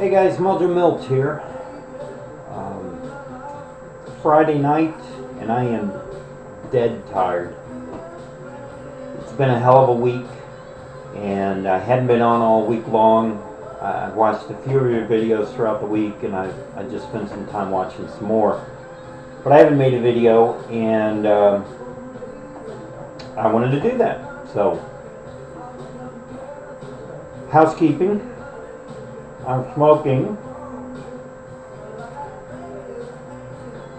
Hey guys, Mother Milt here. Friday night, and I am dead tired. It's been a hell of a week, and I hadn't been on all week long. I watched a few of your videos throughout the week, and I just spent some time watching some more. But I haven't made a video, and I wanted to do that. So, housekeeping. I'm smoking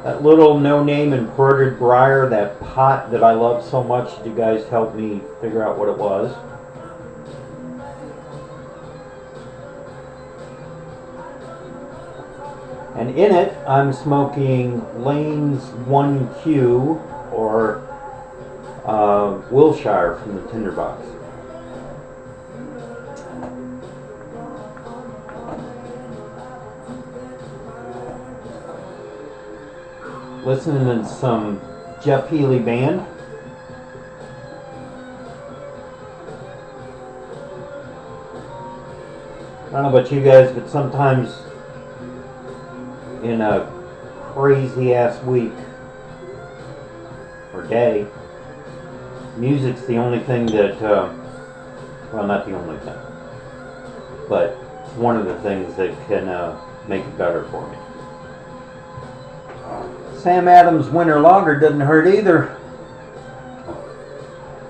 that little no-name embroidered briar, that pot that I love so much. You guys helped me figure out what it was. And in it, I'm smoking Lane's 1Q, or Wilshire from the Tinderbox. Listening to some Jeff Healey Band. I don't know about you guys, but sometimes in a crazy ass week or day, music's the only thing that, well, not the only thing, but it's one of the things that can make it better for me. Sam Adams Winter Lager doesn't hurt either.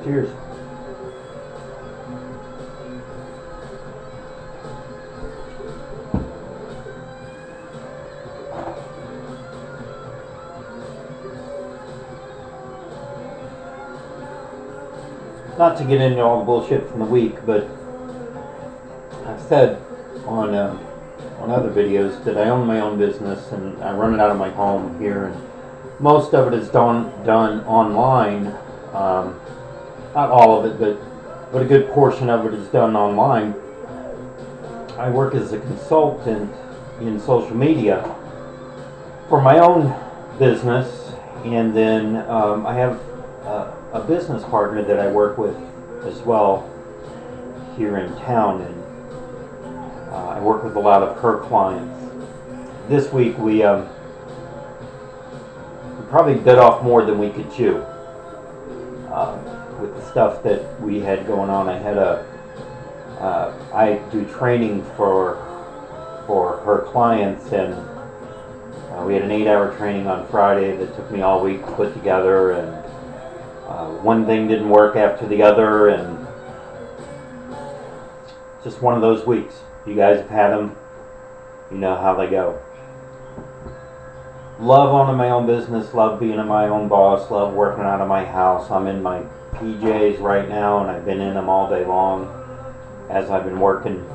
Cheers. Not to get into all the bullshit from the week, but I've said on other videos that I own my own business and I run it out of my home here, and most of it is done online. Not all of it, but a good portion of it is done online. I work as a consultant in social media for my own business, and then I have a business partner that I work with as well here in town, and I work with a lot of her clients. This week we probably bit off more than we could chew with the stuff that we had going on. I do training for her clients, and we had an 8-hour training on Friday that took me all week to put together, and one thing didn't work after the other, and just one of those weeks. You guys have had them. You know how they go. Love owning my own business. Love being my own boss. Love working out of my house. I'm in my PJs right now, and I've been in them all day long as I've been working.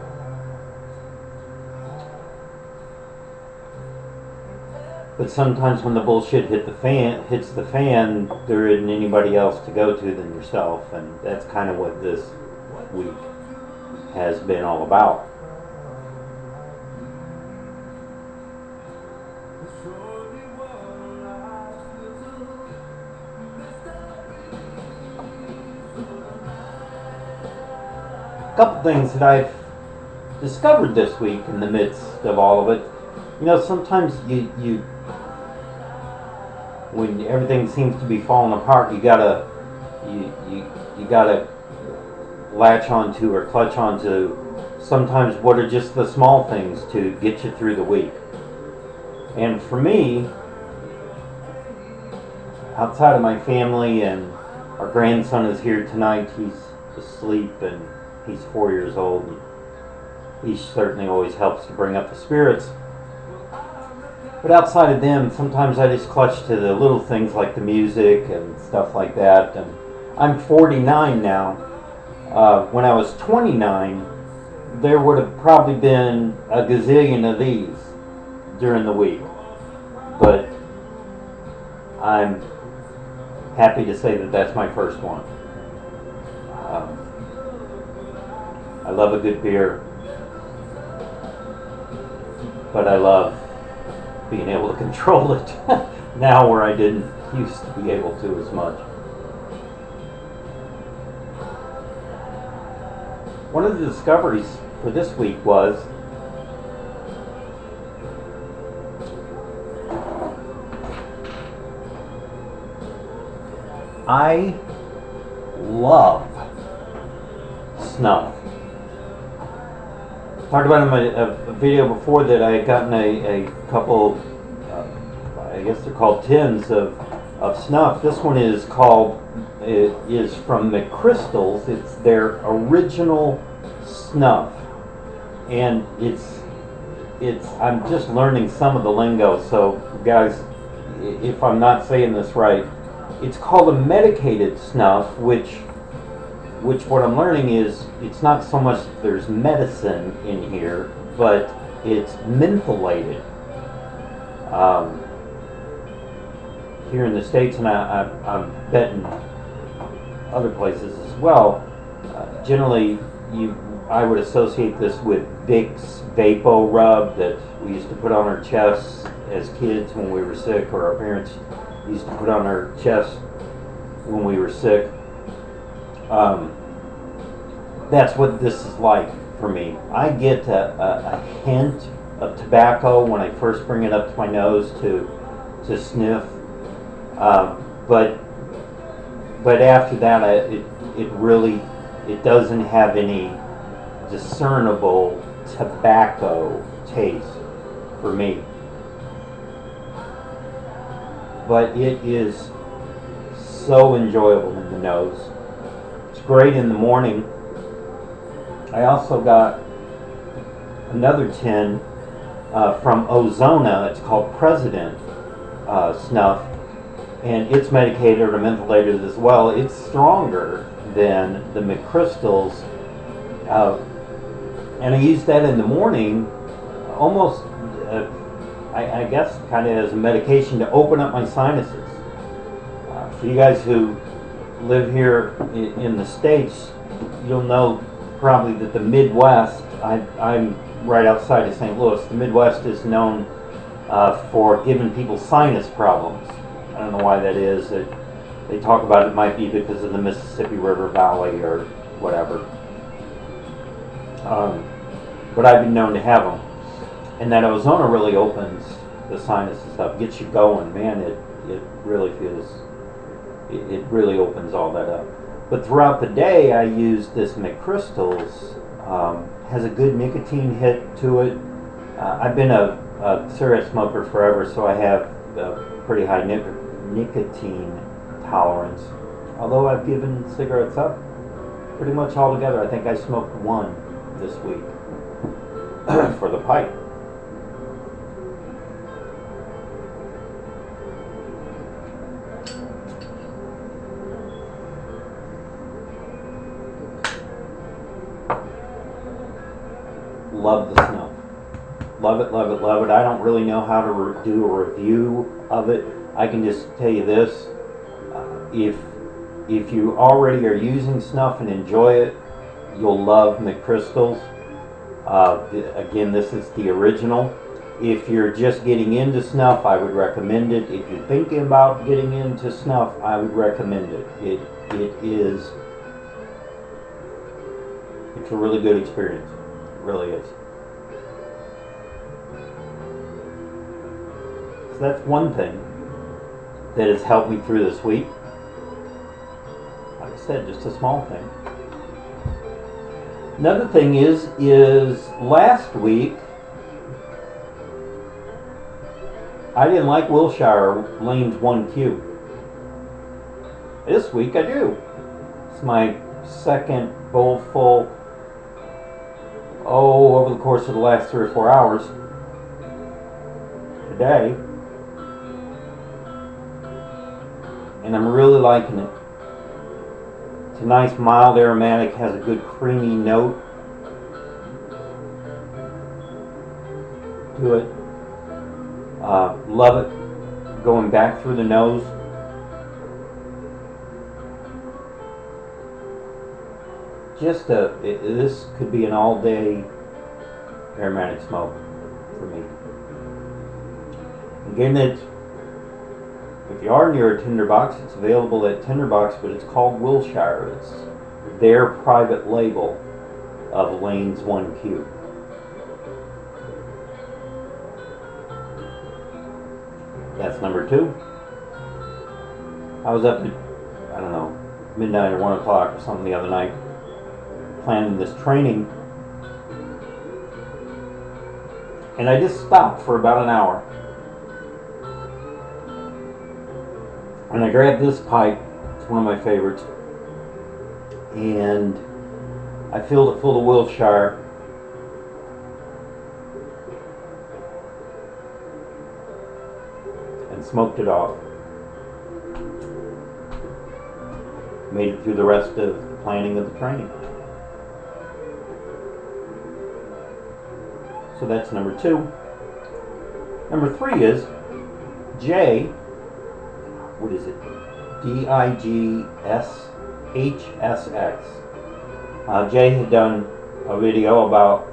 But sometimes when the bullshit hits the fan, there isn't anybody else to go to than yourself, and that's kind of what this week has been all about. A couple things that I've discovered this week in the midst of all of it. You know, sometimes you when everything seems to be falling apart, you gotta latch onto or clutch onto sometimes what are just the small things to get you through the week. And for me, outside of my family, and our grandson is here tonight, he's asleep and he's 4 years old. He certainly always helps to bring up the spirits. But outside of them, sometimes I just clutch to the little things like the music and stuff like that. And I'm 49 now. When I was 29, there would have probably been a gazillion of these during the week. But I'm happy to say that that's my first one. I love a good beer, but I love being able to control it now where I didn't used to be able to as much. One of the discoveries for this week was I love snuff. Talked about in a video before that I had gotten a couple, I guess they're called tins of snuff. This one is called, it is from McChrystal's. It's their original snuff. And I'm just learning some of the lingo, so guys, if I'm not saying this right, it's called a medicated snuff, which what I'm learning is it's not so much that there's medicine in here, but it's mentholated. Here in the States, and I'm betting other places as well, generally I would associate this with Vicks Vapo Rub that we used to put on our chests as kids when we were sick, or our parents used to put on our chests when we were sick. That's what this is like for me. I get a hint of tobacco when I first bring it up to my nose to sniff, but after that it doesn't have any discernible tobacco taste for me. But it is so enjoyable in the nose. It's great in the morning. I also got another tin from Ozona. It's called President Snuff, and it's medicated or mentholated as well. It's stronger than the McChrystal's, and I use that in the morning, almost, I guess, kind of as a medication to open up my sinuses. For you guys who live here in the States, you'll know probably that the Midwest, I'm right outside of St. Louis, the Midwest is known for giving people sinus problems. I don't know why that is. They talk about it might be because of the Mississippi River Valley or whatever. But I've been known to have them. And that Ozona really opens the sinuses up, gets you going. Man, it really feels, it really opens all that up. But throughout the day, I use this McChrystal's. Has a good nicotine hit to it. I've been a cigarette smoker forever, so I have a pretty high nicotine tolerance. Although I've given cigarettes up pretty much altogether. I think I smoked one this week for the pipe. Love the snuff. Love it, love it, love it. I don't really know how to do a review of it. I can just tell you this. If you already are using snuff and enjoy it, you'll love McChrystal's. Again, this is the original. If you're just getting into snuff, I would recommend it. If you're thinking about getting into snuff, I would recommend it. It's a really good experience. It really is. So that's one thing that has helped me through this week. Like I said, just a small thing. Another thing is last week I didn't like Wilshire Lanes 1Q. This week I do. It's my second bowl full, over the course of the last 3 or 4 hours today. And I'm really liking it. It's a nice mild aromatic, has a good creamy note to it. Love it going back through the nose. This could be an all-day aromatic smoke for me. Again, if you are near a tinderbox, it's available at Tinderbox, but it's called Wilshire. It's their private label of Lanes 1Q. That's number 2. I was up at, midnight or 1 o'clock or something the other night, planning this training. And I just stopped for about an hour. And I grabbed this pipe. It's one of my favorites. And I filled it full of Wilshire. And smoked it off. Made it through the rest of the planning of the training. So that's number 2. Number 3 is J. What is it? DIGSHSX. Jay had done a video about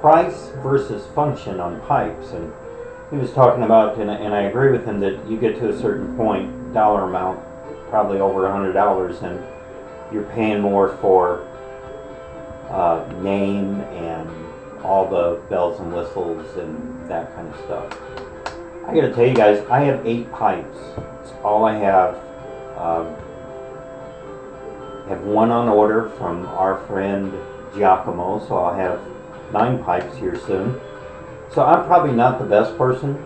price versus function on pipes, and he was talking about, and I agree with him, that you get to a certain point, dollar amount, probably over $100, and you're paying more for name and all the bells and whistles and that kind of stuff. I gotta tell you guys, I have 8 pipes. It's all I have. Have one on order from our friend Giacomo, so I'll have 9 pipes here soon. So I'm probably not the best person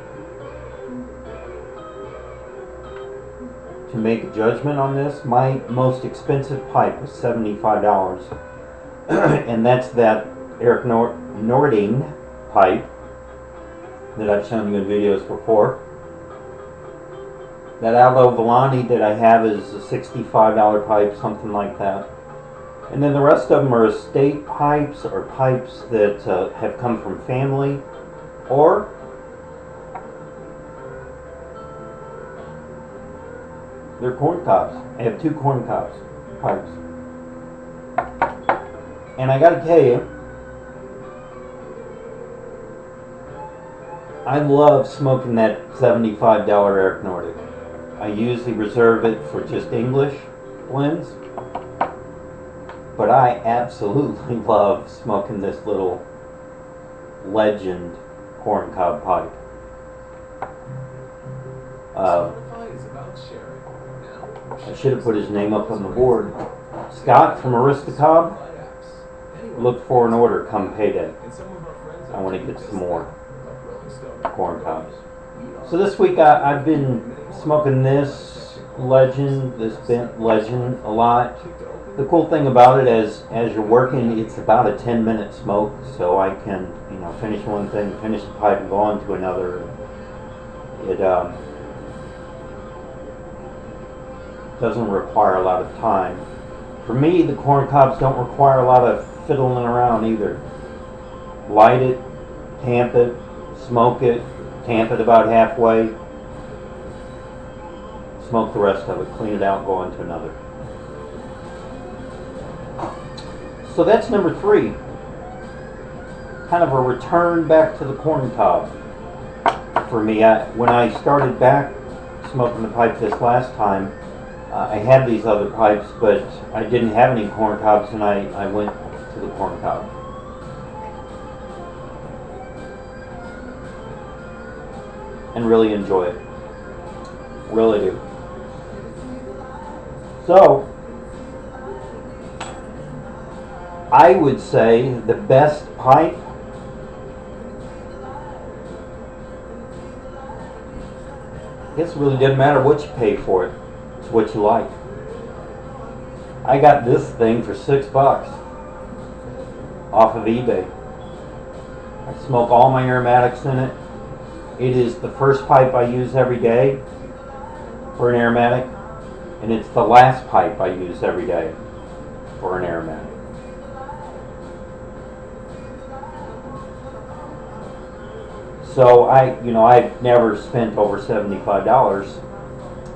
to make a judgment on this. My most expensive pipe was $75, and that's that Eric Nording pipe that I've shown you in videos before. That Aldo Villani that I have is a $65 pipe, something like that. And then the rest of them are estate pipes or pipes that have come from family, or they're corn cobs. I have 2 corn cobs pipes. And I gotta tell you, I love smoking that $75 Eric Nordic. I usually reserve it for just English blends, but I absolutely love smoking this little Legend corncob pipe. I should have put his name up on the board. Scott from Aristocob, look for an order come payday. I want to get some more corn cobs. So this week I've been smoking this Legend, this bent Legend a lot. The cool thing about it is, as you're working, it's about a 10-minute smoke, so I can, finish one thing, finish the pipe, and go on to another. It doesn't require a lot of time. For me, the corn cobs don't require a lot of fiddling around either. Light it, tamp it, smoke it, tamp it about halfway, smoke the rest of it, clean it out, go on to another. So that's number 3. Kind of a return back to the corn cob for me. When I started back smoking the pipe this last time, I had these other pipes, but I didn't have any corn cobs, and I went to the corn cob. And really enjoy it. Really do. So, I would say the best pipe I guess it really doesn't matter what you pay for it. It's what you like. I got this thing for $6 off of eBay. I smoke all my aromatics in it. It is the first pipe I use every day for an aromatic, and it's the last pipe I use every day for an aromatic. So I've never spent over $75.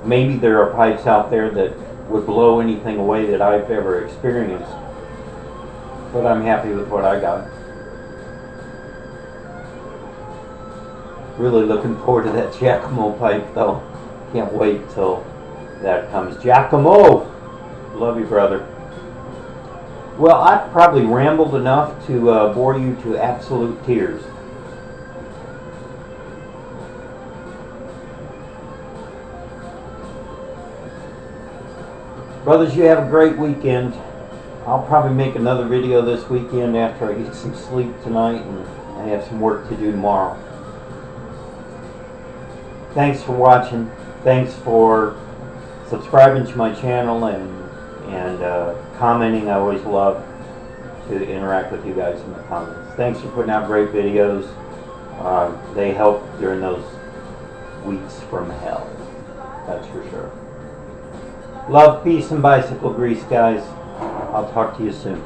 Maybe there are pipes out there that would blow anything away that I've ever experienced, but I'm happy with what I got. Really looking forward to that Giacomo pipe, though. Can't wait till that comes. Giacomo! Love you, brother. Well, I've probably rambled enough to bore you to absolute tears. Brothers, you have a great weekend. I'll probably make another video this weekend after I get some sleep tonight, and I have some work to do tomorrow. Thanks for watching. Thanks for subscribing to my channel and commenting. I always love to interact with you guys in the comments. Thanks for putting out great videos. They help during those weeks from hell. That's for sure. Love, peace, and bicycle grease, guys. I'll talk to you soon.